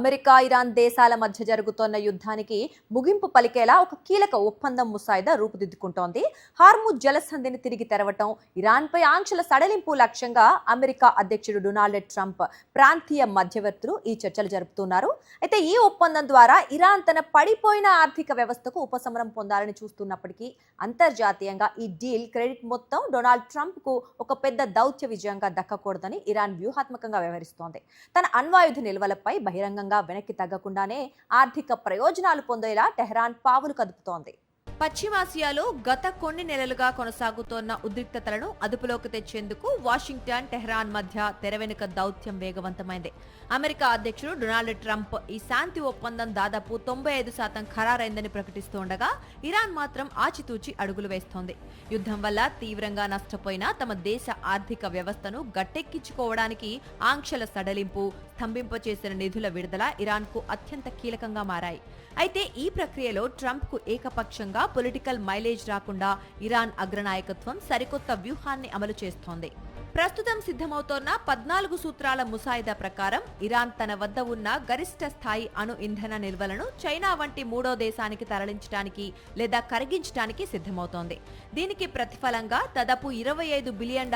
America, Iran దేశాల మధ్య జరుగుతోన్న యుద్ధానికి ముగింపు పలికేలా ఒక కీలక ఒప్పందం ముసాయిదా రూపుదిద్దుకుంటోంది. హార్ముజ్ జలసంధిని తిరిగి తెరవటం, ఇరాన్పై ఆంక్షల సడలింపు లక్ష్యంగా అమెరికా అధ్యక్షుడు డొనాల్డ్ ట్రంప్ ప్రాంతీయ మధ్యవర్తులు ఈ చర్చలు జరుపుతున్నారు. అయితే ఈ ఒప్పందం ద్వారా ఇరాన్ తన పడిపోయిన ఆర్థిక వ్యవస్థకు ఉపశమనం పొందాలని చూస్తున్నప్పటికీ అంతర్జాతీయంగా ఈ డీల్ క్రెడిట్ మొత్తం డొనాల్డ్ ట్రంప్ కు ఒక పెద్ద దౌత్య విజయంగా దక్కకూడదని ఇరాన్ వ్యూహాత్మకంగా వ్యవహరిస్తోంది. తన అణ్వాయుధ నిల్వలపై బహిరంగంగా వెనక్కి తగ్గకుండానే ఆర్థిక ప్రయోజనాలు పొందేలా టెహ్రాన్ పావులు కదుపుతోంది. పశ్చిమాసియాలో గత కొన్ని నెలలుగా కొనసాగుతోన్న ఉద్రిక్తతలను అదుపులోకి తెచ్చేందుకు వాషింగ్టన్, టెహ్రాన్ మధ్య తెరవెనుక దౌత్యం వేగవంతమైంది. అమెరికా అధ్యక్షుడు డొనాల్డ్ ట్రంప్ ఈ శాంతి ఒప్పందం దాదాపు 95% ఖరారైందని ప్రకటిస్తుండగా ఇరాన్ మాత్రం ఆచితూచి అడుగులు వేస్తోంది. యుద్ధం వల్ల తీవ్రంగా నష్టపోయిన తమ దేశ ఆర్థిక వ్యవస్థను గట్టెక్కించుకోవడానికి ఆంక్షల సడలింపు, స్తంభింపచేసిన నిధుల విడుదల ఇరాన్కు అత్యంత కీలకంగా మారాయి. అయితే ఈ ప్రక్రియలో ట్రంప్కు ఏకపక్షంగా పొలిటికల్ మైలేజ్ రాకుండా ఇరాన్ అగ్రనాయకత్వం సరికొత్త వ్యూహాన్ని అమలు చేస్తోంది. ప్రస్తుతం సిద్ధమవుతోన్న 14 సూత్రాల ముసాయిదా ప్రకారం ఇరాన్ తన వద్ద ఉన్న గరిష్ట స్థాయి అణు ఇంధన నిల్వలను చైనా వంటి మూడో దేశానికి తరలించడానికి లేదా కరిగించడానికి సిద్ధమవుతోంది. దీనికి ప్రతిఫలంగా దాదాపు $25 బిలియన్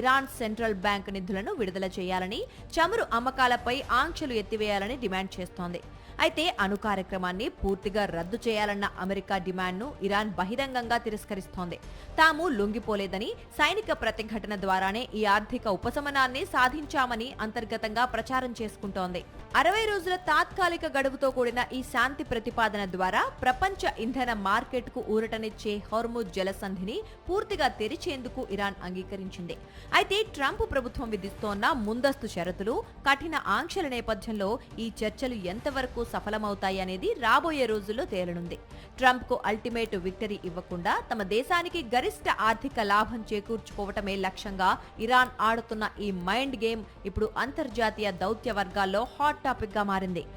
ఇరాన్ సెంట్రల్ బ్యాంక్ నిధులను విడుదల చేయాలని, చమురు అమ్మకాలపై ఆంక్షలు ఎత్తివేయాలని డిమాండ్ చేస్తోంది. అయితే అణు కార్యక్రమాన్ని పూర్తిగా రద్దు చేయాలన్న అమెరికా డిమాండ్ను ఇరాన్ బహిరంగంగా తిరస్కరిస్తోంది. తాము లొంగిపోలేదని, సైనిక ప్రతిఘటన ద్వారానే ఈ ఆర్థిక ఉపశమనాన్ని సాధించామని అంతర్గతంగా ప్రచారం చేసుకుంటోంది. 60 రోజుల తాత్కాలిక గడువుతో కూడిన ఈ శాంతి ప్రతిపాదన ద్వారా ప్రపంచ ఇంధన మార్కెట్కు ఊరటనిచ్చే హార్ముజ్ జలసంధిని పూర్తిగా తెరిచేందుకు ఇరాన్ అంగీకరించింది. అయితే ట్రంప్ ప్రభుత్వం విధిస్తోన్న ముందస్తు షరతులు, కఠిన ఆంక్షల నేపథ్యంలో ఈ చర్చలు ఎంతవరకు సఫలమవుతాయి అనేది రాబోయే రోజుల్లో తేలనుంది. ట్రంప్ కు అల్టిమేట్ విక్టరీ ఇవ్వకుండా తమ దేశానికి గరిష్ట ఆర్థిక లాభం చేకూర్చుకోవటమే లక్ష్యంగా ఇరాన్ ఆడుతున్న ఈ మైండ్ గేమ్ ఇప్పుడు అంతర్జాతీయ దౌత్య వర్గాల్లో హాట్ టాపిక్ గా మారింది.